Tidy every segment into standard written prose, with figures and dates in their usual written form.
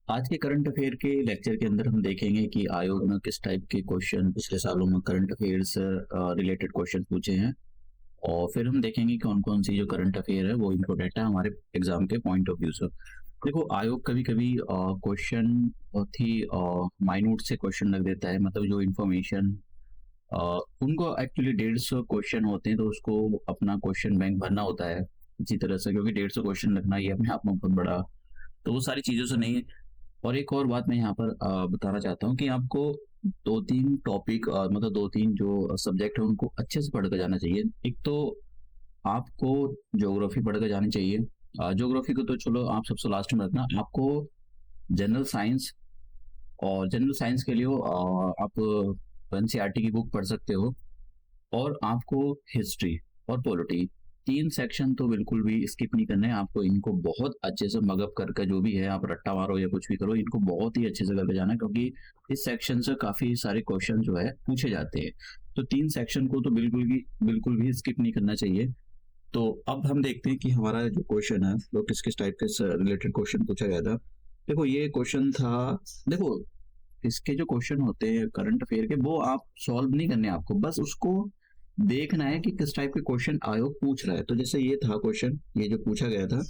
आज के current affair के लेक्चर के अंदर हम देखेंगे कि आयोग ने किस टाइप के क्वेश्चन पिछले सालों में करंट अफेयर से रिलेटेड क्वेश्चन पूछे हैं। और फिर हम देखेंगे कौन कौन सी जो करंट अफेयर है वो इम्पोर्टेंट है हमारे एग्जाम के पॉइंट ऑफ व्यू से। देखो, आयोग कभी कभी क्वेश्चन बहुत ही माइन्यूट से क्वेश्चन रख देता है, मतलब जो इन्फॉर्मेशन उनको एक्चुअली 150 क्वेश्चन होते हैं तो उसको अपना क्वेश्चन बैंक भरना होता है इसी तरह से, क्योंकि 150 क्वेश्चन रखना ये अपने आप में बहुत बड़ा, तो वो सारी चीज़ों से नहीं है। और एक और बात मैं यहाँ पर बताना चाहता हूँ कि आपको दो तीन टॉपिक, मतलब दो तीन जो सब्जेक्ट है उनको अच्छे से पढ़ कर जाना चाहिए। एक तो आपको ज्योग्राफी पढ़ कर जानी चाहिए। ज्योग्राफी को तो चलो आप सबसे लास्ट में रखना। आपको जनरल साइंस, और जनरल साइंस के लिए आप एनसीईआरटी की बुक पढ़ सकते हो। और आपको हिस्ट्री और पॉलिटी, तीन सेक्शन तो बिल्कुल भी स्किप नहीं करना है। आपको इनको बहुत अच्छे से मगअप करके, जो भी है आप रट्टा मारो या कुछ भी करो, इनको बहुत ही अच्छे से करके जाना है, क्योंकि इस सेक्शन से काफी सारे क्वेश्चन जो है पूछे जाते हैं। तो तीन सेक्शन को तो बिल्कुल भी स्किप नहीं करना चाहिए। तो अब हम देखते हैं कि हमारा जो क्वेश्चन है वो किस किस टाइप के रिलेटेड क्वेश्चन पूछा गया था। देखो, ये क्वेश्चन था। देखो, इसके जो क्वेश्चन होते हैं करंट अफेयर के, वो आप सॉल्व नहीं करने, आपको बस उसको देखना है कि किस टाइप के क्वेश्चन आयोग पूछ रहा है। तो जैसे ये था क्वेश्चन, ये जो पूछा गया था,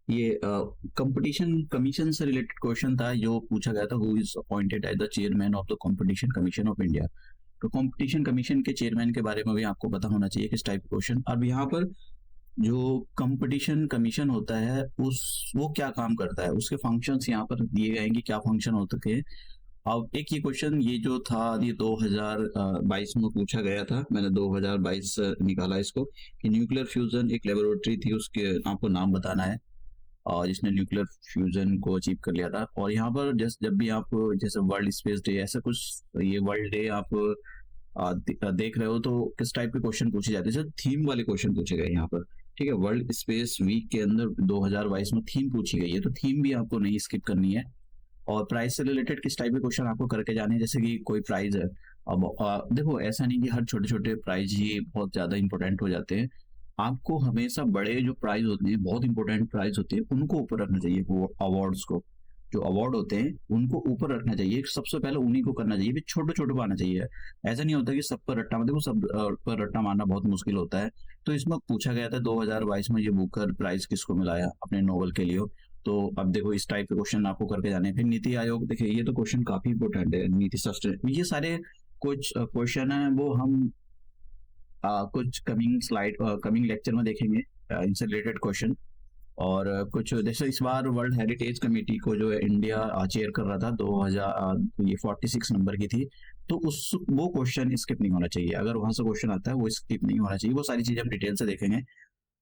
ये कंपटीशन कमीशन से रिलेटेड क्वेश्चन था जो पूछा गया था। Who is appointed as the chairman of the competition commission of India. तो कंपटीशन कमीशन के चेयरमैन के बारे में भी आपको पता होना चाहिए किस टाइप का क्वेश्चन। अब यहाँ पर जो कंपटीशन कमीशन होता है उस वो क्या काम करता है, उसके फंक्शंस यहाँ पर दिए गए हैं कि क्या फंक्शन हो सके। अब एक ये क्वेश्चन ये जो था ये 2022 में पूछा गया था। मैंने 2022 से निकाला इसको कि न्यूक्लियर फ्यूजन एक लेबोरेटरी थी, उसके आपको नाम बताना है और जिसने न्यूक्लियर फ्यूजन को अचीव कर लिया था। और यहाँ पर जब भी आप जैसे वर्ल्ड स्पेस डे ऐसा कुछ, ये वर्ल्ड डे आप देख रहे हो तो किस टाइप के क्वेश्चन पूछे जाते हैं, थीम वाले क्वेश्चन पूछे गए यहाँ पर। ठीक है, वर्ल्ड स्पेस वीक के अंदर 2022 में थीम पूछी गई है, तो थीम भी आपको नहीं स्किप करनी है। और प्राइस से रिलेटेड किस टाइप के क्वेश्चन आपको करके जाने हैं, जैसे कि कोई प्राइस है। अब देखो, ऐसा नहीं कि हर छोटे छोटे प्राइज ही बहुत ज्यादा इंपॉर्टेंट हो जाते हैं। आपको हमेशा बड़े जो प्राइज होते हैं, बहुत इंपॉर्टेंट प्राइज होते हैं, उनको ऊपर रखना चाहिए। वो अवार्ड्स को, जो अवार्ड होते हैं उनको ऊपर रखना चाहिए, सबसे पहले उन्हीं को करना चाहिए, फिर छोटे छोटे को आना चाहिए। ऐसा नहीं होता कि सब पर रट्टा, मतलब सब पर रट्टा मारना बहुत मुश्किल होता है। तो इसमें पूछा गया था 2022 में ये बुकर प्राइज किसको मिलाया अपने नोवेल के लिए। तो अब देखो, इस टाइप के क्वेश्चन आपको करके जाने हैं। फिर नीति आयोग, देखिए ये तो क्वेश्चन काफी इंपॉर्टेंट है। नीति शास्त्र, ये सारे कुछ क्वेश्चन है वो हम कुछ कमिंग लेक्चर में देखेंगे, इनसे रिलेटेड क्वेश्चन। और कुछ जैसे इस बार वर्ल्ड हेरिटेज कमेटी को जो है इंडिया चेयर कर रहा था 2000, ये 46 नंबर की थी। तो उस वो क्वेश्चन स्किप नहीं होना चाहिए, अगर वहां से क्वेश्चन आता है वो स्किप नहीं होना चाहिए। वो सारी चीजें हम डिटेल से देखेंगे।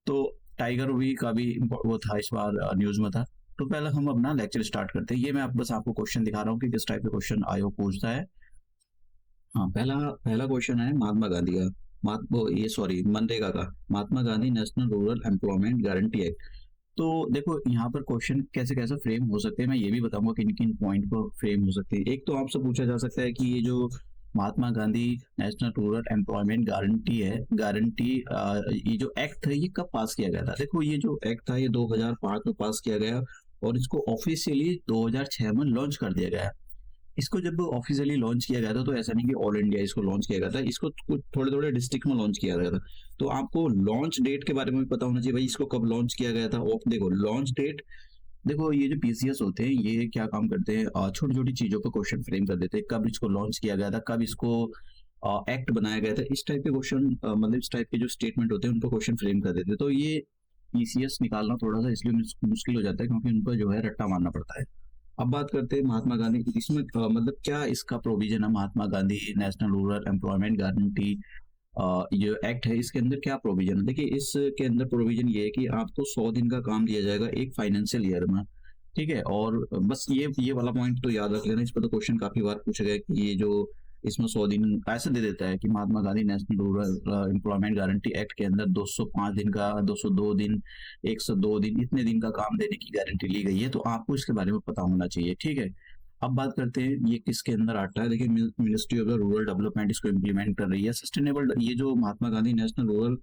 तो टाइगर वी का भी वो था इस बार न्यूज में था। तो पहले हम अपना लेक्चर स्टार्ट करते हैं। ये मैं बस आपको क्वेश्चन दिखा रहा हूँ कि किस टाइप के क्वेश्चन आयोग पूछता है। हाँ, पहला पहला क्वेश्चन है महात्मा गांधी का, ये सॉरी मनरेगा का, Mahatma Gandhi national rural employment guarantee Act. तो देखो, यहाँ पर क्वेश्चन कैसे कैसे फ्रेम हो सकते हैं, मैं ये भी बताऊंगा किन किन पॉइंट पर फ्रेम हो सकते हैं। एक तो आपसे पूछा जा सकता है कि ये जो Mahatma Gandhi national rural employment Guarantee ये जो एक्ट है ये कब पास किया गया था। देखो, ये जो एक्ट था ये 2005 में पास किया गया और इसको ऑफिशियली 2006 में लॉन्च कर दिया गया। इसको जब ऑफिशियली लॉन्च किया गया था तो ऐसा नहीं कि ऑल इंडिया इसको लॉन्च किया गया था, इसको कुछ थोड़े थोड़े डिस्ट्रिक्ट में लॉन्च किया गया था। तो आपको लॉन्च डेट के बारे में भी पता होना चाहिए, भाई इसको कब लॉन्च किया गया था। और देखो लॉन्च डेट, देखो ये जो पीसीएस होते हैं ये क्या काम करते हैं, छोटी छोटी चीजों पर क्वेश्चन फ्रेम कर देते हैं। कब इसको लॉन्च किया गया था, कब इसको एक्ट बनाया गया था, इस टाइप के क्वेश्चन, मतलब इस टाइप के जो स्टेटमेंट होते हैं उनको क्वेश्चन फ्रेम कर देते हैं। तो ये पीसीएस निकालना थोड़ा सा इसलिए मुश्किल हो जाता है क्योंकि उन पर जो है रट्टा मारना पड़ता है। अब बात करते हैं महात्मा गांधी, इसमें मतलब क्या इसका प्रोविजन है, Mahatma Gandhi national rural employment Guarantee ये एक्ट है, इसके अंदर क्या प्रोविजन है। देखिए, इसके अंदर प्रोविजन ये है कि आपको 100 दिन का काम दिया जाएगा एक फाइनेंशियल ईयर में। ठीक है, और बस ये वाला पॉइंट तो याद रख लेना, इस पर तो क्वेश्चन काफी बार पूछा गया कि ये जो इसमें 100 दिन ऐसे दे देता है कि Mahatma Gandhi national rural employment guarantee Act के अंदर 205 दिन का, 202 दिन, 102 दिन, इतने दिन का काम देने की गारंटी ली गई है। तो आपको इसके बारे में पता होना चाहिए। ठीक है, अब बात करते हैं ये किसके अंदर आता है। देखिए, Ministry of the Rural Development इसको इम्प्लीमेंट कर रही है। सस्टेनेबल, ये जो Mahatma Gandhi national rural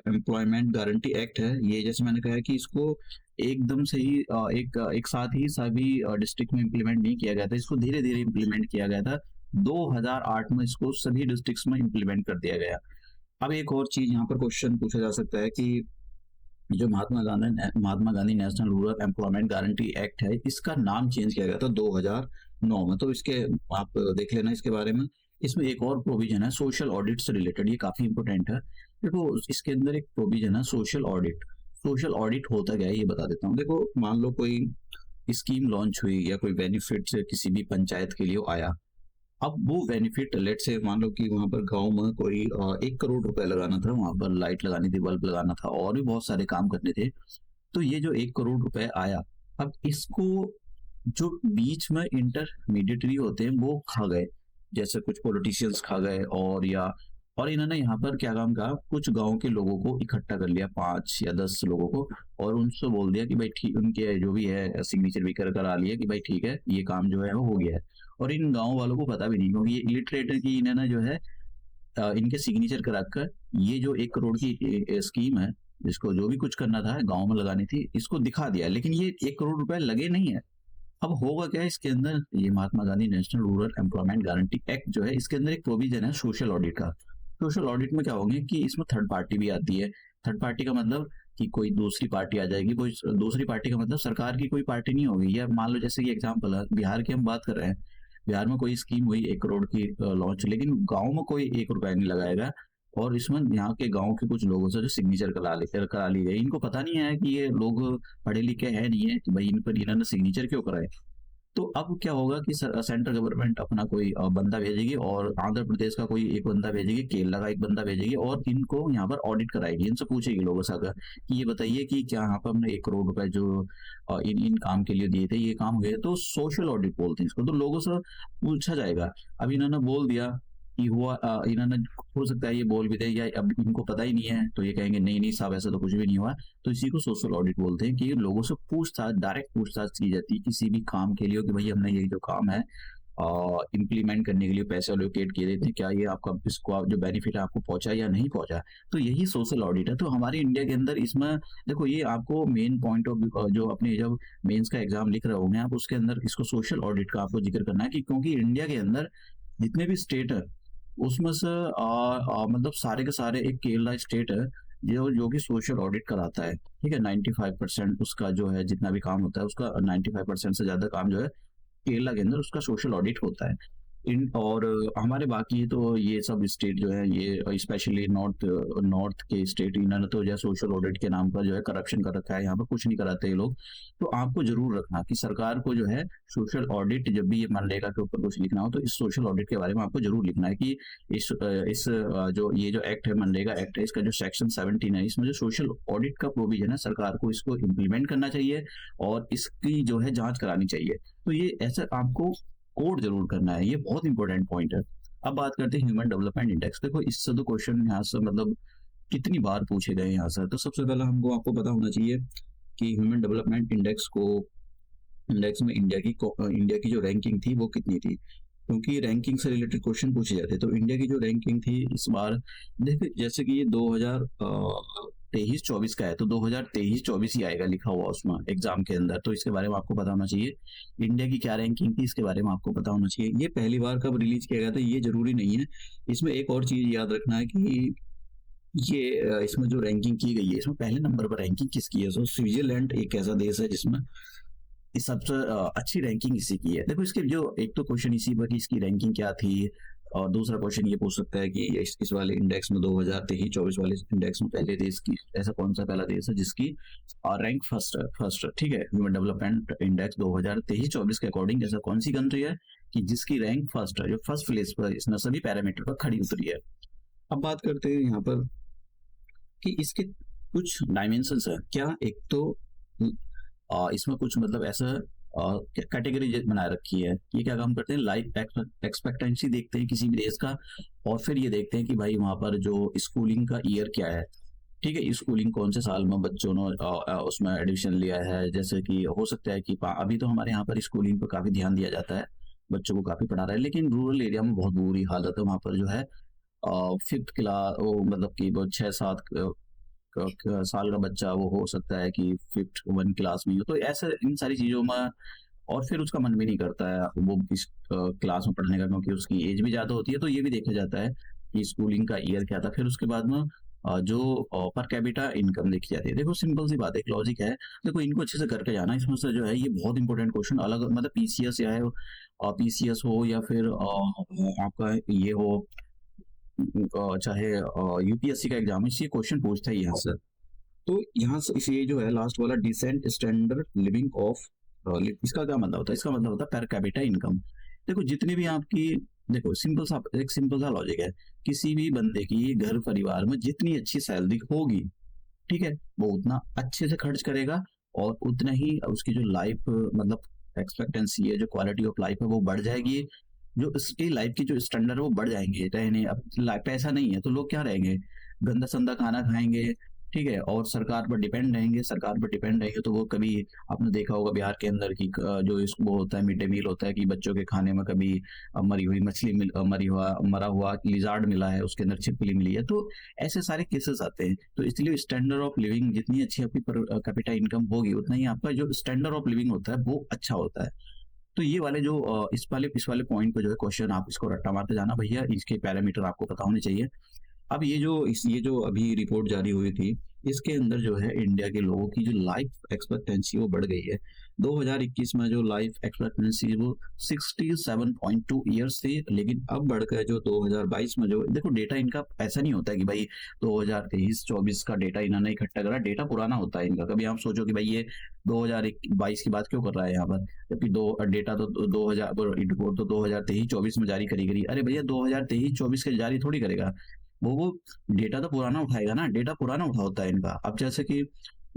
employment guarantee Act है, ये जैसे मैंने कहा कि इसको एकदम से ही एक साथ ही सभी डिस्ट्रिक्ट में इम्प्लीमेंट नहीं किया गया था, इसको धीरे-धीरे इम्प्लीमेंट किया गया था। 2008 में इसको सभी डिस्ट्रिक्ट्स में इम्प्लीमेंट कर दिया गया। अब एक और चीज़ यहाँ पर क्वेश्चन पूछा जा सकता है कि जो Mahatma Gandhi national rural employment guarantee Act है, इसका नाम चेंज किया गया था 2009 में। तो इसके आप देख लेना इसके बारे में। इसमें एक और प्रोविजन है सोशल ऑडिट से रिलेटेड, ये काफी इंपॉर्टेंट है। देखो इसके अंदर एक प्रोविजन है सोशल ऑडिट। सोशल ऑडिट होता क्या है ये बता देता हूँ। देखो मान लो कोई स्कीम लॉन्च हुई या कोई बेनिफिट किसी भी पंचायत के लिए आया। अब वो बेनिफिट लेट से मान लो कि वहां पर गांव में कोई 1 करोड़ रुपए लगाना था, वहां पर लाइट लगानी थी, बल्ब लगाना था और भी बहुत सारे काम करने थे। तो ये जो 1 करोड़ रुपए आया, अब इसको जो बीच में इंटरमीडिएटरी होते हैं वो खा गए, जैसे कुछ पॉलिटिशियंस खा गए और इन्होंने यहाँ पर क्या काम कहा, कुछ गांव के लोगों को इकट्ठा कर लिया, 5 या 10 लोगों को, और उनसे बोल दिया कि भाई ठीक, उनके जो भी है सिग्नेचर भी करा लिया कि भाई ठीक है ये काम जो है वो हो गया है। और इन गांव वालों को पता भी नहीं, क्योंकि ये इलिटरेट है कि इन्होंने जो है इनके सिग्नेचर करा कर ये जो 1 करोड़ की स्कीम है, जिसको जो भी कुछ करना था गांव में लगानी थी, इसको दिखा दिया, लेकिन ये 1 करोड़ रुपए लगे नहीं है। अब होगा क्या इसके अंदर, ये Mahatma Gandhi national rural employment guarantee act जो है, इसके अंदर एक प्रोविजन है सोशल ऑडिट का। सोशल ऑडिट में क्या होंगे कि इसमें थर्ड पार्टी भी आती है। थर्ड पार्टी का मतलब कि कोई दूसरी पार्टी आ जाएगी, कोई दूसरी पार्टी का मतलब सरकार की कोई पार्टी नहीं होगी। या मान लो जैसे कि एग्जाम्पल है, बिहार की हम बात कर रहे हैं, बिहार में कोई स्कीम हुई 1 करोड़ की लॉन्च, लेकिन गांव में कोई 1 रुपया नहीं लगाएगा, और इसमें यहाँ के गांव के कुछ लोगों से जो सिग्नेचर करा ली गई, इनको पता नहीं है कि ये लोग पढ़े लिखे हैं नहीं है कि भाई इन पर इन्होंने सिग्नेचर क्यों कराए। तो अब क्या होगा कि सेंट्रल गवर्नमेंट अपना कोई बंदा भेजेगी, और आंध्र प्रदेश का कोई एक बंदा भेजेगी, केरला का एक बंदा भेजेगी, और इनको यहाँ पर ऑडिट कराएगी, इनसे पूछेगी लोगों से आकर कि ये बताइए कि क्या यहाँ पर हमने 1 करोड़ रुपए जो इन इन काम के लिए दिए थे ये काम हुए। तो सोशल ऑडिट बोलते हैं इसको। तो लोगों से पूछा जाएगा। अब इन्होंने बोल दिया कि हुआ, इन्होंने, हो सकता है ये बोल भी दे, या अब इनको पता ही नहीं है तो ये कहेंगे नहीं नहीं साहब ऐसा तो कुछ भी नहीं हुआ। तो इसी को सोशल ऑडिट बोलते हैं कि लोगों से पूछताछ, डायरेक्ट पूछताछ की जाती है किसी भी काम के लिए कि भाई हमने ये जो काम है इम्प्लीमेंट करने के लिए पैसे एलोकेट किए देते हैं, क्या ये आपका इसको जो बेनिफिट है आपको पहुंचा या नहीं पहुंचा। तो यही सोशल ऑडिट है। तो हमारे इंडिया के अंदर इसमें देखो, ये आपको मेन पॉइंट ऑफ जो अपने जब मेंस का एग्जाम लिख रहे होंगे आप, उसके अंदर इसको सोशल ऑडिट का आपको जिक्र करना है कि क्योंकि इंडिया के अंदर जितने भी स्टेट है उसमें से मतलब सारे के सारे, एक केरला स्टेट है जो जो कि सोशल ऑडिट कराता है। ठीक है, 95% उसका जो है जितना भी काम होता है उसका 95% से ज्यादा काम जो है केरला के अंदर उसका सोशल ऑडिट होता है। इन और हमारे बाकी तो ये सब स्टेट जो है, ये स्पेशली नॉर्थ नॉर्थ के स्टेट, इन्होंने तो जो है सोशल ऑडिट के नाम पर जो है करप्शन कर रखा है, यहाँ पर कुछ नहीं कराते ये लोग। तो आपको जरूर रखना कि सरकार को जो है सोशल ऑडिट, जब भी ये मनरेगा के ऊपर कुछ लिखना हो तो इस सोशल ऑडिट के बारे में आपको जरूर लिखना है कि जो ये जो एक्ट है, मनरेगा एक्ट है, इसका जो सेक्शन 17 है, इसमें जो सोशल ऑडिट का प्रोविजन है, सरकार को इसको इम्प्लीमेंट करना चाहिए और इसकी जो है जांच करानी चाहिए। तो ये ऐसा आपको कोड जरूर करना है, ये बहुत इंपॉर्टेंट पॉइंट है। अब बात करते हैं ह्यूमन डेवलपमेंट इंडेक्स। देखो इससे तो क्वेश्चन यहाँ से मतलब कितनी बार पूछे गए यहाँ से। तो सबसे पहले हमको आपको पता होना चाहिए कि ह्यूमन डेवलपमेंट इंडेक्स में इंडिया की जो रैंकिंग थी वो कितनी थी, क्योंकि रैंकिंग से रिलेटेड क्वेश्चन पूछे जाते हैं। तो इंडिया की जो रैंकिंग थी इस बार, देखिए जैसे कि ये 2023-24 का है, तो 2023-24 ही आएगा लिखा हुआ उसमें एग्जाम के अंदर। तो इसके बारे में आपको पता होना चाहिए इंडिया की क्या रैंकिंग थी, इसके बारे में आपको पता होना चाहिए। ये पहली बार कब रिलीज किया गया था ये जरूरी नहीं है। इसमें एक और चीज याद रखना है कि ये इसमें जो रैंकिंग की गई है, इसमें पहले नंबर पर रैंकिंग किसकी है। सो स्विट्जरलैंड एक ऐसा देश है जिसमें इस सबसे अच्छी रैंकिंग इसी की है। देखो इसके जो एक तो क्वेश्चन इसी पर कि इसकी रैंकिंग क्या थी, और दूसरा क्वेश्चन ये पूछ सकता है कि इस वाले इंडेक्स में 2023-24 वाले इंडेक्स में पहले देश की, ऐसा कौन सा पहला देश है जिसकी रैंक फर्स्ट है। ठीक है, ह्यूमन डेवलपमेंट इंडेक्स 2023-24 के अकॉर्डिंग ऐसा कौन सी कंट्री है कि जिसकी रैंक फर्स्ट है, जो फर्स्ट प्लेस पर इसने सभी पैरामीटर पर खड़ी उतरी है। अब बात करते हैं यहाँ पर कि इसके कुछ डायमेंशंस है क्या। एक तो इसमें कुछ मतलब ऐसा कैटेगरी बना रखी है। ये क्या काम करते हैं, लाइफ एक्सपेक्टेंसी देखते हैं किसी भी देश का, और फिर ये देखते हैं कि भाई वहां पर जो स्कूलिंग का ईयर क्या है। ठीक है, स्कूलिंग कौन से साल में बच्चों ने उसमें एडमिशन लिया है। जैसे कि हो सकता है कि अभी तो हमारे यहाँ पर स्कूलिंग पर काफी ध्यान दिया जाता है, बच्चों को काफी पढ़ा रहा है, लेकिन रूरल एरिया में बहुत बुरी हालत है। वहां पर जो है 5th क्लास, वो मतलब कि वो 6-7 साल का बच्चा वो हो सकता है कि फिफ्थ वन क्लास में हो, तो ऐसे इन सारी चीज़ों में और फिर उसका मन भी नहीं करता है वो इस क्लास में पढ़ने का, क्योंकि उसकी एज भी ज़्यादा होती है। तो ये भी देखा जाता है कि स्कूलिंग का ईयर क्या था। फिर उसके बाद में जो पर कैपिटा इनकम देखी जाती है। देखो सिंपल सी बात है, एक लॉजिक है। देखो इनको अच्छे से करके जाना, इसमें से जो है ये बहुत इंपॉर्टेंट क्वेश्चन अलग मतलब पीसीएस या है पीसीएस हो या फिर आपका ये हो चाहे यूपीएससी का एग्जाम है, ये क्वेश्चन पूछता है यहाँ से। तो यहाँ से इस ये जो है लास्ट वाला डिसेंट स्टैंडर्ड लिविंग ऑफ इसका क्या मतलब होता है? इसका मतलब होता है पर कैपिटा इनकम। देखो जितनी भी आपकी देखो एक सिंपल सा लॉजिक है। किसी भी बंदे की घर परिवार में जितनी अच्छी सैलरी होगी, ठीक है, वो उतना अच्छे से खर्च करेगा और उतना ही उसकी जो लाइफ मतलब एक्सपेक्टेंसी है, जो क्वालिटी ऑफ लाइफ है वो बढ़ जाएगी। जो इसकी लाइफ की जो स्टैंडर्ड है वो बढ़ जाएंगे। रहने अब पैसा नहीं है तो लोग क्या रहेंगे, गंदा संदा खाना खाएंगे, ठीक है, और सरकार पर डिपेंड रहेंगे। सरकार पर डिपेंड रहेंगे तो वो कभी आपने देखा होगा बिहार के अंदर की जो वो होता है मिड डे मील होता है कि बच्चों के खाने में कभी मरी हुई मछली मरा हुआ लिजार्ड मिला है, उसके अंदर छिपकली मिली है। तो ऐसे सारे केसेस आते हैं। तो इसलिए स्टैंडर्ड ऑफ लिविंग जितनी अच्छी आपकी पर कैपिटा इनकम होगी, उतना ही आपका जो स्टैंडर्ड ऑफ लिविंग होता है वो अच्छा होता है। तो ये वाले जो इस वाले पॉइंट पे जो है क्वेश्चन, आप इसको रट्टा मारते जाना भैया, इसके पैरामीटर आपको पता होने चाहिए। अब ये जो अभी रिपोर्ट जारी हुई थी, इसके अंदर जो है इंडिया के लोगों की जो लाइफ एक्सपेक्टेंसी वो बढ़ गई है। 2021 में जो लाइफ एक्सपेक्टेंसी वो 67.2 ईयर्स थी, लेकिन अब बढ़कर जो 2022 में जो देखो डेटा इनका ऐसा नहीं होता है कि भाई 2023-24 का डेटा इन्होंने इकट्ठा करा, डेटा पुराना होता है इनका। कभी आप सोचो कि भाई ये 2022 की बात क्यों कर रहा है यहाँ पर, जबकि दो डेटा तो 2000 रिपोर्ट तो 2023-24 में जारी करी गई। अरे भैया 2023-24 के जारी थोड़ी करेगा वो डेटा तो पुराना उठाएगा ना, डेटा पुराना उठा होता है इनका। अब जैसे कि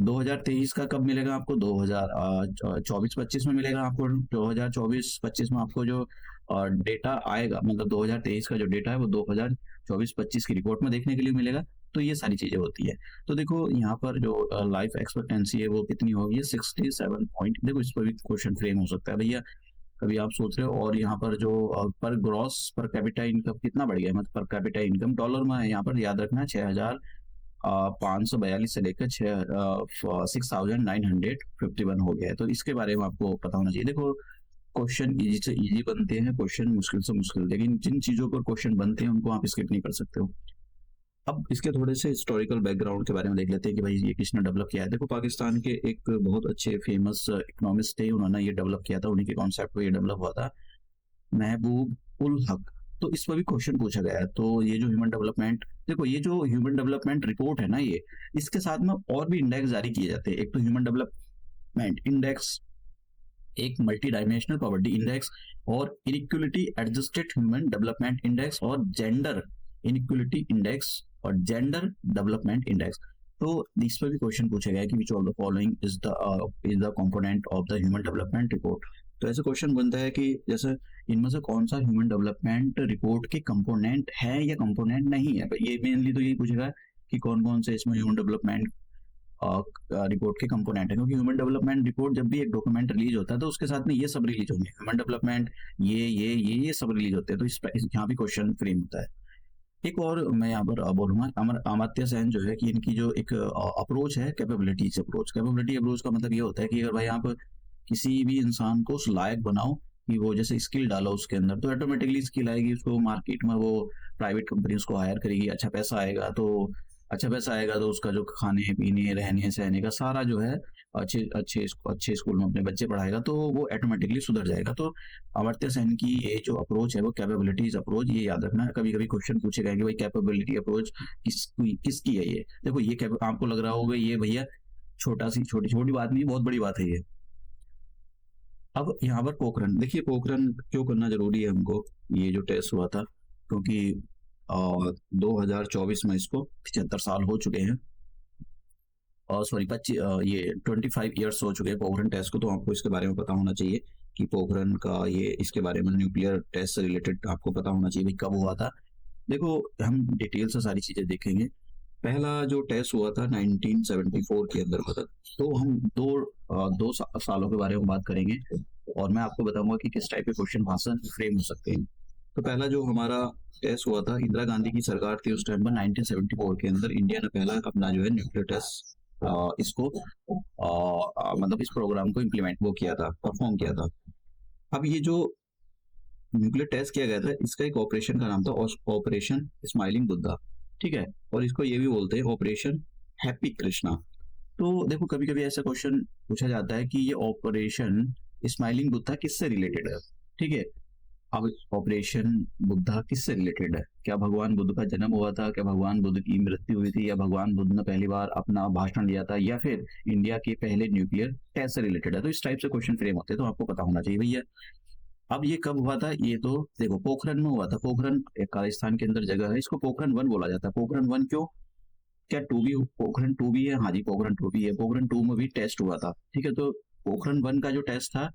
2023 का कब मिलेगा आपको, 2024-25 में मिलेगा आपको। 2024-25 में आपको जो डेटा आएगा, मतलब 2023 का जो डेटा है वो 2024-25 की रिपोर्ट में देखने के लिए मिलेगा। तो ये सारी चीजें होती है। तो देखो यहाँ पर जो लाइफ एक्सपेक्टेंसी है वो कितनी होगी, 67 पॉइंट। देखो इस पर भी क्वेश्चन फ्रेम हो सकता है भैया, कभी आप सोच रहे हो। और यहाँ पर जो पर ग्रॉस पर कैपिटा इनकम कितना बढ़ गया, मतलब पर कैपिटा इनकम डॉलर में है यहाँ पर, याद रखना 6,542 से लेकर 6,951 हो गया है। तो इसके बारे में आपको पता होना चाहिए। देखो क्वेश्चन इजी से इजी बनते हैं, क्वेश्चन मुश्किल से मुश्किल, लेकिन जिन चीजों पर क्वेश्चन बनते हैं उनको आप स्किप नहीं कर सकते हो। अब इसके थोड़े से हिस्टोरिकल बैकग्राउंड के बारे में देख लेते हैं कि भाई ये किसने डेवलप किया है। देखो पाकिस्तान के एक बहुत अच्छे फेमस इकोनॉमिस्ट थे, उन्होंने ये डेवलप किया था, उन्हीं के कॉन्सेप्ट पे ये डेवलप हुआ था, महबूब उल हक। तो इस पर भी क्वेश्चन पूछा गया है। तो ये जो ह्यूमन डेवलपमेंट, देखो ये जो ह्यूमन डेवलपमेंट रिपोर्ट है ना, ये इसके साथ में और भी इंडेक्स जारी किए जाते हैं। एक तो ह्यूमन डेवलपमेंट इंडेक्स, एक मल्टी डायमेंशनल पॉवर्टी इंडेक्स, और inequality adjusted human development index, और जेंडर इनइक्वलिटी इंडेक्स, और जेंडर डेवलपमेंट इंडेक्स। तो इस पर भी क्वेश्चन पूछा गया कि which of the following is the component of the human development report. तो ऐसे क्वेश्चन बनता है कि जैसे इनमें से कौन सा ह्यूमन डेवलपमेंट रिपोर्ट के कंपोनेंट है या कंपोनेंट नहीं है। ये मेनली तो यही पूछेगा कि कौन कौन से इसमें ह्यूमन डेवलपमेंट रिपोर्ट के कंपोनेंट है, क्योंकि ह्यूमन डेवलपमेंट रिपोर्ट जब भी एक डॉक्यूमेंट रिलीज होता है तो उसके साथ में ये सब रिलीज होंगे, ह्यूमन डेवलपमेंट ये सब रिलीज होते हैं। तो यहाँ भी क्वेश्चन फ्रेम होता है। एक और मैं यहाँ पर बोलूंगा, अमर्त्य सेन जो है कि इनकी जो एक अप्रोच है कैपेबिलिटी अप्रोच का मतलब ये होता है कि अगर भाई आप किसी भी इंसान को उस लायक बनाओ कि वो जैसे स्किल डालो उसके अंदर, तो ऑटोमेटिकली स्किल आएगी, उसको मार्केट में वो प्राइवेट कंपनी उसको हायर करेगी, अच्छा पैसा आएगा तो उसका जो खाने पीने रहने सहने का सारा जो है अच्छे स्कूल में अपने बच्चे पढ़ाएगा तो वो ऑटोमेटिकली सुधर जाएगा। तो अमर्त्य सेन की ये जो अप्रोच है वो कैपेबिलिटीज अप्रोच, ये याद रखना। कभी कभी क्वेश्चन पूछे गए कि भाई कैपेबिलिटी अप्रोच किसकी है ये। देखो ये आपको लग रहा होगा ये भैया छोटी छोटी बात नहीं, बहुत बड़ी बात है ये। अब यहाँ पर पोखरण, देखिए पोखरण क्यों करना जरूरी है हमको, ये जो टेस्ट हुआ था, क्योंकि 2024 में इसको 75 साल हो चुके हैं, और सॉरी 25 ईयर्स हो चुके हैं पोखरण टेस्ट को। तो आपको इसके बारे में पता होना चाहिए कि पोखरण का ये इसके बारे में न्यूक्लियर टेस्ट से रिलेटेड आपको पता होना चाहिए कब हुआ था। देखो हम डिटेल से सारी चीजें देखेंगे। पहला जो टेस्ट हुआ था 1974 के अंदर हुआ था। तो हम दो सालों के बारे में बात करेंगे और मैं आपको बताऊंगा कि किस टाइप के क्वेश्चन वहां से फ्रेम हो सकते हैं। तो पहला जो हमारा टेस्ट हुआ था, इंदिरा गांधी की सरकार थी उस टाइम पर 1974 के अंदर, इंडिया ने पहला अपना जो है न्यूक्लियर टेस्ट इसको मतलब इस प्रोग्राम को इम्प्लीमेंट वो किया था, परफॉर्म किया था। अब ये जो न्यूक्लियर टेस्ट किया गया था, इसका एक ऑपरेशन का नाम था ऑपरेशन स्माइलिंग बुद्धा, ठीक है। और इसको ये भी बोलते हैं ऑपरेशन हैप्पी कृष्णा। तो देखो कभी कभी ऐसा क्वेश्चन पूछा जाता है कि ये ऑपरेशन स्माइलिंग बुद्धा किससे रिलेटेड है, ठीक है। अब ऑपरेशन बुद्धा किससे रिलेटेड है? क्या भगवान बुद्ध का जन्म हुआ था, क्या भगवान बुद्ध की मृत्यु हुई थी, या भगवान बुद्ध ने पहली बार अपना भाषण दिया था, या फिर इंडिया के पहले न्यूक्लियर टेस्ट से रिलेटेड है? तो इस टाइप से क्वेश्चन फ्रेम होते हैं, तो आपको पता होना चाहिए भैया। अब ये कब हुआ था? ये तो देखो पोखरण में हुआ था। पोखरण एक राजस्थान के अंदर जगह है, इसको पोखरण वन बोला जाता है। पोखरण वन क्यों? क्या टू भी, पोखरण टू भी है? हाँ जी, पोखरण टू भी है। पोखरण टू में भी टेस्ट हुआ था, ठीक है। तो पोखरण वन का जो टेस्ट था,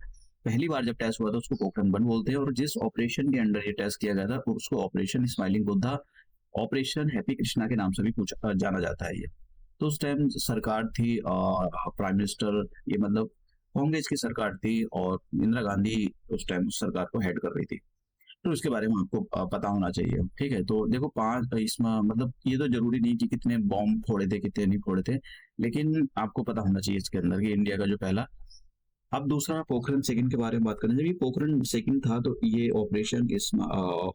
पहली बार जब टेस्ट हुआ था, उसको पोखरण वन बोलते हैं। और जिस ऑपरेशन के अंडर ये टेस्ट किया गया था, उसको operation smiling Buddha, operation happy Krishna के नाम से भी पूछा जाना जाता है ये। तो उस टाइम सरकार थी, प्राइम मिनिस्टर, ये मतलब कांग्रेस की सरकार थी, और इंदिरा गांधी उस टाइम उस सरकार को हेड कर रही थी। तो इसके बारे में आपको पता होना चाहिए, ठीक है। तो देखो पांच इसमें मतलब ये तो जरूरी नहीं कि कितने बॉम्ब फोड़े थे, कितने नहीं फोड़े थे, लेकिन आपको पता होना चाहिए इसके अंदर कि इंडिया का जो पहला। अब दूसरा पोखरण सेकंड के बारे में बात करें। जब ये पोखरण सेकंड था, तो ये ऑपरेशन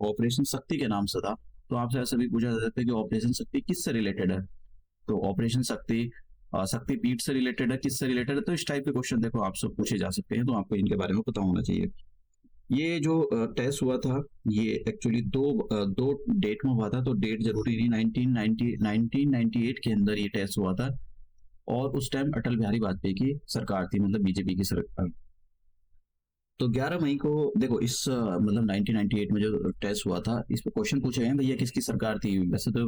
ऑपरेशन शक्ति के नाम से था। तो आपसे ऐसा भी पूछा जा सकता है कि ऑपरेशन शक्ति किससे रिलेटेड है? तो ऑपरेशन शक्ति शक्ति पीठ से रिलेटेड है, किससे रिलेटेड है? तो इस टाइप के क्वेश्चन देखो आपसे पूछे जा सकते हैं, तो आपको इनके बारे में पता होना चाहिए। ये जो टेस्ट हुआ था, ये एक्चुअली दो डेट में हुआ था। तो डेट जरूरी नहीं, 1998 के अंदर ये टेस्ट हुआ था। और उस टाइम अटल बिहारी वाजपेयी की सरकार थी, मतलब बीजेपी की सरकार। तो 11 मई को देखो इस मतलब 1998 में जो टेस्ट हुआ था, इस पे क्वेश्चन पूछे गए भैया किसकी सरकार थी। वैसे तो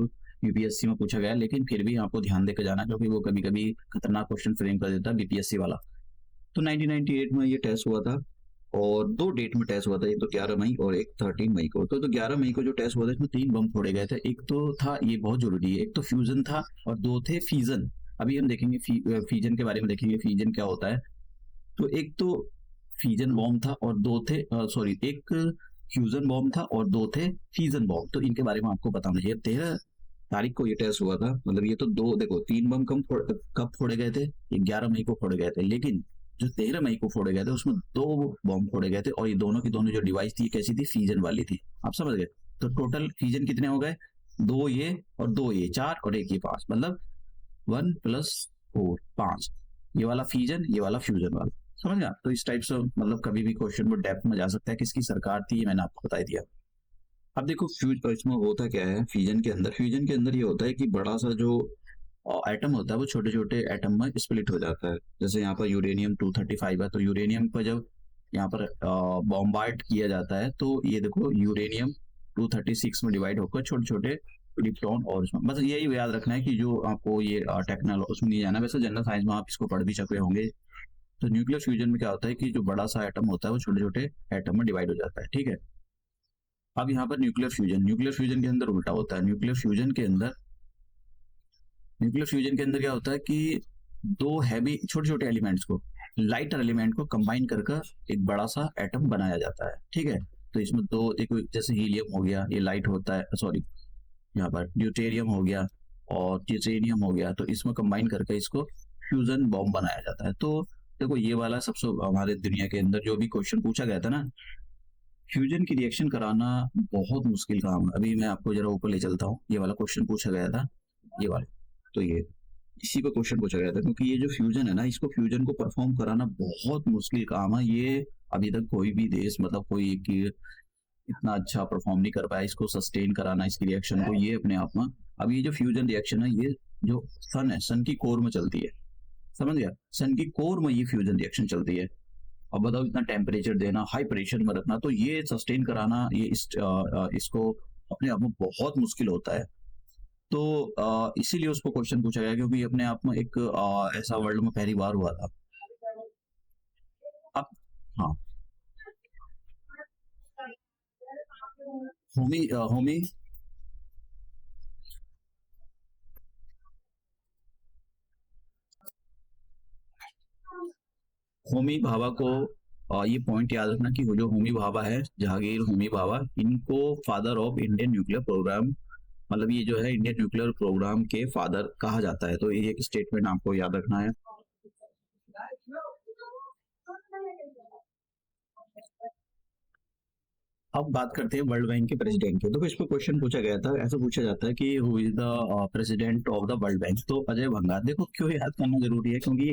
यूपीएससी में पूछा गया, लेकिन फिर भी आपको ध्यान देकर जाना, क्योंकि वो कभी कभी खतरनाक क्वेश्चन फ्रेम कर देता है बीपीएससी वाला। तो 1998 में ये टेस्ट हुआ था, और दो डेट में टेस्ट हुआ था, एक तो 11 मई और एक 13 मई को। तो 11 मई को जो टेस्ट हुआ था, इसमें तीन बम फोड़े गए थे। एक तो था, ये बहुत जरूरी है, एक तो फ्यूजन था, और दो थे फीजन। अभी हम देखेंगे फीजन के बारे में, देखेंगे फीजन क्या होता है। तो एक तो फीजन बॉम्ब था, और दो थे सॉरी, एक फ्यूजन बॉम्ब था और दो थे फीजन बॉम्ब। तो इनके बारे में आपको पता होना चाहिए। 13 तारीख को ये टेस्ट हुआ था, मतलब ये तो दो देखो, तीन बम कब फोड़े गए थे? ये 11 मई को फोड़े गए थे। लेकिन जो 13 मई को फोड़े गए थे, उसमें दो बॉम्ब फोड़े गए थे, और ये दोनों की दोनों जो डिवाइस थी कैसी थी? फीजन वाली थी। आप समझ गए? तो टोटल फीजन कितने हो गए? दो ये और दो ये, चार, और एक ये पांच, मतलब 1+4 5। ये वाला फीजन, ये वाला फ्यूजन वाला। समझ गया? तो इस टाइप से मतलब कभी भी क्वेश्चन में डेप्थ में जा सकता है किसकी सरकार थी, ये मैंने आपको बता ही दिया। अब देखो फ्यूज इसमें होता क्या है फ्यूजन के अंदर। फ्यूजन के अंदर ये होता है कि बड़ा सा जो एटम होता है, वो छोटे छोटे एटम में स्प्लिट हो जाता है। जैसे यहाँ पर यूरेनियम 235 है, तो यूरेनियम पर जब यहाँ पर बॉम्बार्ड किया जाता है, तो ये देखो यूरेनियम 236 में डिवाइड होकर छोटे छोटे प्रोटॉन, और उसमें बस यही याद रखना है कि जो आपको ये टेक्नोलॉजी उसमें नहीं जाना। वैसे जनरल साइंस में आप इसको पढ़ भी चुके होंगे। तो न्यूक्लियर फ्यूजन में क्या होता है कि जो बड़ा सा एटम होता है, वो छोटे छोटे एटम में डिवाइड हो जाता है, ठीक है। अब यहाँ पर न्यूक्लियर फ्यूजन के अंदर उल्टा होता है। न्यूक्लियर फ्यूजन के अंदर क्या होता है कि दो हैवी छोटे छोटे एलिमेंट्स को, लाइटर एलिमेंट को कंबाइन कर कर एक बड़ा सा एटम बनाया जाता है, ठीक है। तो इसमें दो, एक जैसे हीलियम हो गया, ये लाइट होता है, सॉरी, यहाँ पर ड्यूटेरियम हो गया और टिटेनियम हो गया। तो इसमें कंबाइन करके इसको फ्यूजन बॉम्ब बनाया जाता है। तो देखो ये वाला सबसे हमारे दुनिया के अंदर जो भी क्वेश्चन पूछा गया था ना, फ्यूजन की रिएक्शन कराना बहुत मुश्किल काम है। अभी मैं आपको जरा ऊपर ले चलता हूँ। ये वाला क्वेश्चन पूछा गया था, ये वाला। तो ये इसी पे क्वेश्चन पूछा गया था, क्योंकि ये जो फ्यूजन है ना, इसको फ्यूजन को परफॉर्म कराना बहुत मुश्किल काम है। ये अभी तक कोई भी देश, मतलब कोई एक इतना अच्छा परफॉर्म नहीं कर पाया इसको सस्टेन कराना, इसकी रिएक्शन को, ये अपने आप में। अब ये जो फ्यूजन रिएक्शन है, ये जो सन है, सन की कोर में चलती है। समझ गया? सन की कोर में ये फ्यूजन रिएक्शन चलती है। अब बताओ, इतना टेम्परेचर देना, हाई प्रेशर में रखना, तो ये सस्टेन कराना, ये इसको अपने आप में बहुत मुश्किल होता है। तो इसीलिए उसको क्वेश्चन पूछा गया, क्योंकि अपने आप में एक ऐसा वर्ल्ड में पहली बार हुआ था। अब हाँ, होमी होमी भाभा को ये पॉइंट याद रखना कि वो जो होमी भाभा है, जहांगीर होमी भाभा, इनको father of Indian nuclear program, मतलब ये जो है इंडियन न्यूक्लियर प्रोग्राम के फादर कहा जाता है। तो ये एक स्टेटमेंट आपको याद रखना है। अब बात करते हैं वर्ल्ड बैंक के प्रेसिडेंट की। तो इस पर क्वेश्चन पूछा गया था, ऐसा पूछा जाता है कि who is the president of the world bank. तो अजय भंगा। देखो क्यों याद करना जरूरी है, क्योंकि ये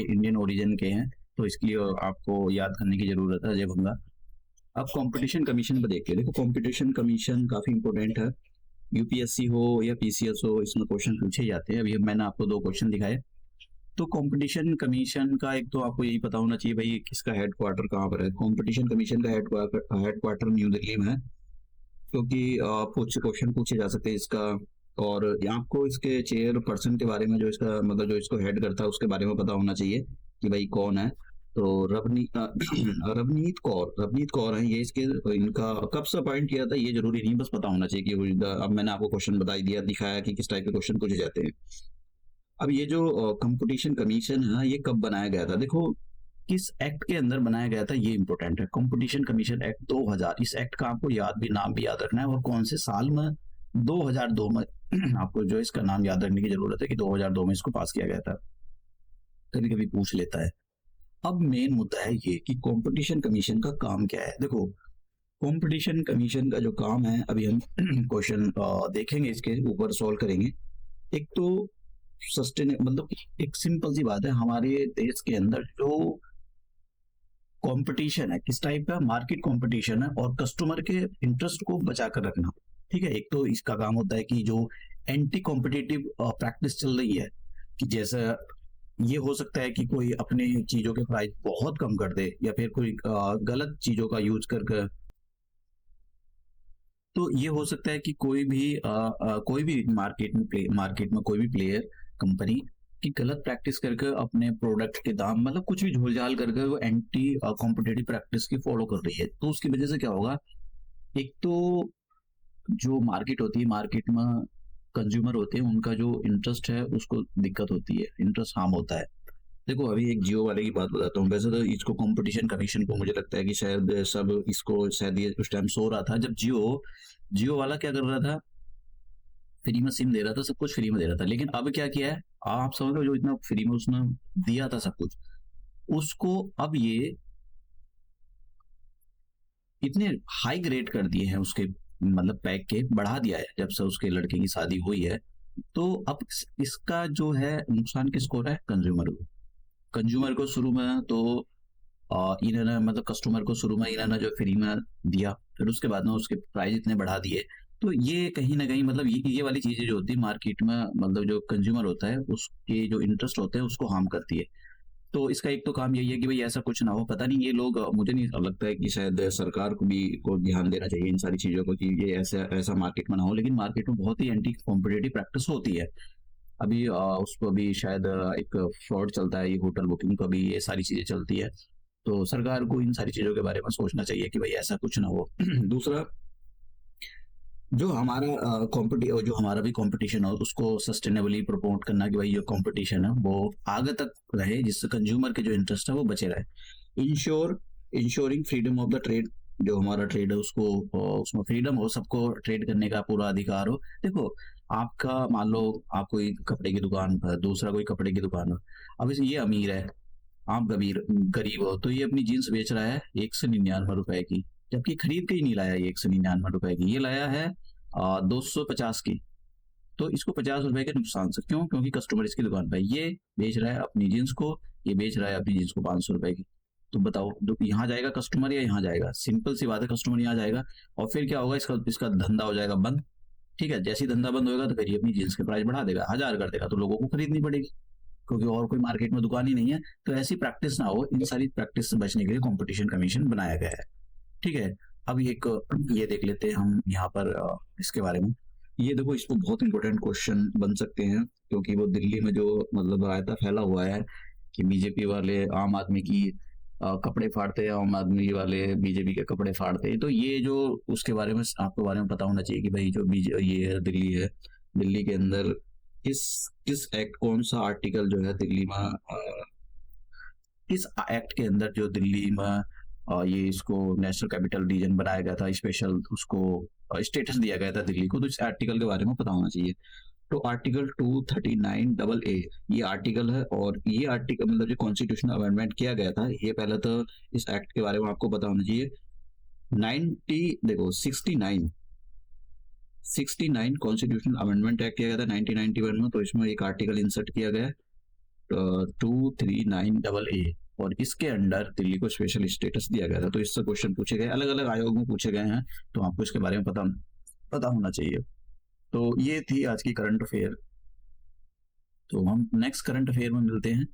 इंडियन ओरिजिन के हैं, तो इसके लिए आपको याद करने की जरूरत है अजय भंगा। अब कंपटीशन कमीशन पर देखिए। देखो कंपटीशन कमीशन काफी इंपॉर्टेंट है, यूपीएससी हो या पीसीएस हो, इसमें क्वेश्चन पूछे जाते हैं। अभी मैंने आपको 2 क्वेश्चन दिखाए। तो कंपटीशन कमीशन का एक तो आपको यही पता होना चाहिए भाई किसका हेडक्वार्टर कहाँ पर है। कंपटीशन कमीशन का हेडक्वार्टर न्यू दिल्ली में है, क्योंकि कुछ क्वेश्चन पूछे जा सकते हैं इसका। और आपको इसके चेयर पर्सन के बारे में, जो इसका मतलब जो इसको हेड करता है, उसके बारे में पता होना चाहिए कि भाई कौन है। तो रवनीत कौर है ये। इसके इनका कब से अपॉइंट किया था ये जरूरी नहीं, बस पता होना चाहिए कि अब मैंने आपको क्वेश्चन बता ही दिया, दिखाया कि किस टाइप के क्वेश्चन पूछे जाते हैं। अब ये जो कंपटीशन कमीशन है ये कब बनाया गया था, देखो किस एक्ट के अंदर बनाया गया था ये इंपॉर्टेंट है। कंपटीशन कमीशन एक्ट 2000, इस एक्ट का आपको नाम भी याद रखना है, और कौन से साल में, 2002 में आपको जो इसका नाम याद रखने की जरूरत है कि 2002 में इसको पास किया गया था। कभी कभी पूछ लेता है। अब मेन मुद्दा है ये कि कंपटीशन कमीशन का काम क्या है। देखो कंपटीशन कमीशन का जो काम है, अभी हम क्वेश्चन देखेंगे, इसके ऊपर सॉल्व करेंगे। एक तो मतलब एक सिंपल सी बात है, हमारे देश के अंदर जो कंपटीशन है किस टाइप का, मार्केट कंपटीशन है, और कस्टमर के इंटरेस्ट को बचा कर रखना। ठीक है, एक तो इसका काम होता है कि जो एंटी कॉम्पिटिटिव प्रैक्टिस चल रही है, कि जैसा ये हो सकता है कि कोई अपने चीजों के प्राइस बहुत कम कर दे, या फिर कोई गलत चीजों का यूज कर। तो ये हो सकता है कि कोई भी मार्केट में कोई भी प्लेयर, कंपनी की गलत प्रैक्टिस करके अपने प्रोडक्ट के दाम, मतलब कुछ भी झोलझाल करके वो एंटी कॉम्पिटिटिव प्रैक्टिस की फॉलो कर रही है। तो उसकी वजह से क्या होगा, एक तो जो मार्केट होती है, मार्केट में कंज्यूमर होते हैं, उनका जो इंटरेस्ट है उसको दिक्कत होती है, इंटरेस्ट हार्म होता है। देखो अभी एक जियो वाले की बात बताता हूँ। वैसे तो इसको कंपटीशन कमीशन को मुझे लगता है कि शायद सब इसको शायद ये उस टाइम सो रहा था जब जियो वाला क्या कर रहा था, फ्री में सिम दे रहा था, सब कुछ फ्री में दे रहा था। लेकिन अब क्या किया है, आप समझ लो जो इतना फ्री में उसने दिया था सब कुछ, उसको अब ये इतने हाई ग्रेड कर दिए हैं उसके, मतलब पैक के बढ़ा दिया है जब से उसके लड़के की शादी हुई है। तो अब इसका जो है नुकसान किसको हो रहा है, कंज्यूमर को शुरू में तो इन्होंने मतलब कस्टमर को शुरू में इन्होंने जो फ्री में दिया, फिर उसके बाद में उसके प्राइस इतने बढ़ा दिए। तो ये कहीं ना कहीं मतलब ये वाली चीजें जो होती है मार्केट में, मतलब जो कंज्यूमर होता है उसके जो इंटरेस्ट होते हैं उसको हार्म करती है। तो इसका एक तो काम यही है कि भाई ऐसा कुछ ना हो। पता नहीं ये लोग, मुझे नहीं लगता है कि शायद सरकार को भी को ध्यान देना चाहिए इन सारी चीजों को, कि ये ऐसा ऐसा मार्केट में ना हो। लेकिन मार्केट में बहुत ही एंटी कॉम्पिटिटिव प्रैक्टिस होती है। अभी उस पर भी शायद एक फ्रॉड चलता है, ये होटल बुकिंग का भी ये सारी चीजें चलती है। तो सरकार को इन सारी चीजों के बारे में सोचना चाहिए कि भाई ऐसा कुछ ना हो। दूसरा, जो हमारा जो हमारा भी कंपटीशन हो उसको सस्टेनेबली प्रमोट करना, कि भाई जो कंपटीशन है वो आगे तक रहे, जिससे कंज्यूमर के जो इंटरेस्ट है वो बचे रहे। Ensuring freedom of the trade, जो हमारा ट्रेड है उसको उसमें फ्रीडम हो, सबको ट्रेड करने का पूरा अधिकार हो। देखो आपका मान लो आप कोई कपड़े की दुकान पर, दूसरा कोई कपड़े की दुकान हो, अब ये अमीर है, आप गरीब हो, तो ये अपनी जीन्स बेच रहा है 199 रुपए की, जबकि खरीद के ही नहीं लाया ये 199 रुपए की, ये लाया है 250 की। तो इसको 50 रुपए के नुकसान से, क्यों, क्योंकि कस्टमर इसकी दुकान पर ये बेच रहा है अपनी जीन्स को, ये बेच रहा है अपनी जीन्स को 500 रुपए की। तो बताओ यहाँ जाएगा कस्टमर या यहाँ जाएगा, सिंपल सी बात है, कस्टमर यहाँ जाएगा। और फिर क्या होगा, इसका इसका धंधा हो जाएगा बंद। ठीक है, जैसे ही धंधा बंद होगा तो फिर ये अपनी जीन्स के प्राइस बढ़ा देगा, 1000 कर देगा, तो लोगों को खरीदनी पड़ेगी, क्योंकि और कोई मार्केट में दुकान ही नहीं है। तो ऐसी प्रैक्टिस ना हो, इन सारी प्रैक्टिस से बचने के लिए कंपटीशन कमीशन बनाया गया है। ठीक है, अब एक ये देख लेते हैं हम यहाँ पर इसके बारे में। ये देखो, इसको बहुत इंपॉर्टेंट क्वेश्चन बन सकते हैं, क्योंकि वो दिल्ली में जो मतलब रायता फैला हुआ है कि बीजेपी वाले आम आदमी की कपड़े फाड़ते हैं, आम आदमी वाले बीजेपी के कपड़े फाड़ते हैं। तो ये जो उसके बारे में आपको बारे में पता होना चाहिए कि भाई जो ये दिल्ली है, दिल्ली के अंदर किस किस एक्ट, कौन सा आर्टिकल जो है दिल्ली में इस एक्ट के अंदर जो दिल्ली में ये इसको नेशनल कैपिटल रीजन बनाया गया था, स्पेशल उसको स्टेटस दिया गया था दिल्ली को, तो इस आर्टिकल के बारे में पता होना चाहिए। तो आर्टिकल 239 डबल ए ये आर्टिकल है, और ये आर्टिकल मतलब जो कॉन्स्टिट्यूशनल अमेंडमेंट किया गया था, ये पहले तो इस एक्ट के बारे में आपको पता होना चाहिए। 69 कॉन्स्टिट्यूशनल अमेंडमेंट एक्ट किया गया था 1991 में, तो इसमें एक आर्टिकल इंसर्ट किया गया 239 डबल ए, और इसके अंडर दिल्ली को स्पेशल स्टेटस दिया गया था। तो इससे क्वेश्चन पूछे गए, अलग अलग आयोग में पूछे गए हैं, तो आपको इसके बारे में पता होना चाहिए। तो ये थी आज की करंट अफेयर। तो हम नेक्स्ट करंट अफेयर में मिलते हैं।